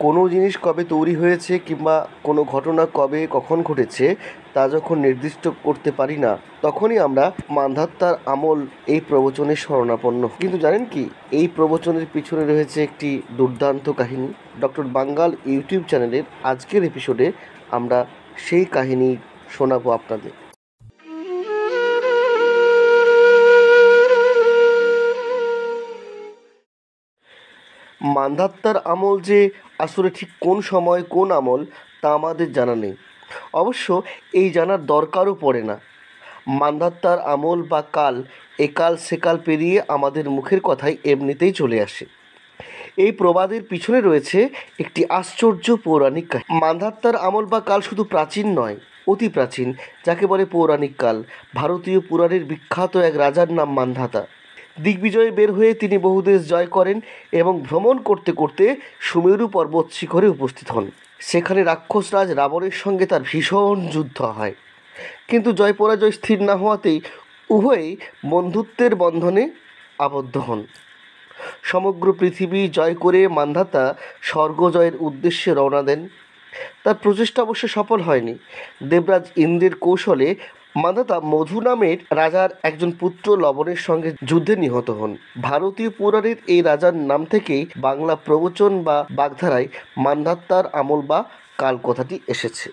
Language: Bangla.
কোনো জিনিস কবে তৈরি হয়েছে কিংবা কোনো ঘটনা কবে কখন ঘটেছে তা যখন নির্দিষ্ট করতে পারি না, তখনই আমরা মান্ধাত্তার আমল এই প্রবচনের শরণাপন্ন। কিন্তু জানেন কি, এই প্রবচনের পিছনে রয়েছে একটি দুর্দান্ত কাহিনী। ডক্টর বাঙ্গাল ইউটিউব চ্যানেলের আজকের এপিসোডে আমরা সেই কাহিনী শোনাবো আপনাদের। মান্ধাত্তার আমল যে আসলে ঠিক কোন সময় কোন আমল তা আমাদের জানা নেই। অবশ্য এই জানার দরকারও পড়ে না। মান্ধাত্তার আমল বা কাল একাল সেকাল পেরিয়ে আমাদের মুখের কথাই এমনিতেই চলে আসে। এই প্রবাদের পিছনে রয়েছে একটি আশ্চর্য পৌরাণিক কাহিনী। মান্ধাত্তার আমল বা কাল শুধু প্রাচীন নয়, অতি প্রাচীন, যাকে বলে পৌরাণিক কাল। ভারতীয় পুরাণের বিখ্যাত এক রাজার নাম মান্ধাতা। দিগ্বিজয়ে বের হয়ে তিনি বহু দেশ জয় করেন এবং ভ্রমণ করতে করতে সুমেরু পর্বত শিখরে উপস্থিত হন। সেখানে রাক্ষসরাজ রাবণের সঙ্গে তার ভীষণ যুদ্ধ হয়, কিন্তু জয় পরাজয় স্থির না হওয়াতেই উভয়েই বন্ধুত্বের বন্ধনে আবদ্ধ হন। সমগ্র পৃথিবী জয় করে মান্ধাতা স্বর্গ জয়ের উদ্দেশ্যে রওনা দেন। তার প্রচেষ্টা অবশ্য সফল হয়নি। দেবরাজ ইন্দ্রের কৌশলে মান্ধাতা মধু নামের রাজার একজন পুত্র লবণের সঙ্গে যুদ্ধে নিহত হন। ভারতীয় পুরাণের এই রাজার নাম থেকেই বাংলা প্রবচন বা বাগধারায় মান্ধাত্তার আমল বা কাল কথাটি এসেছে।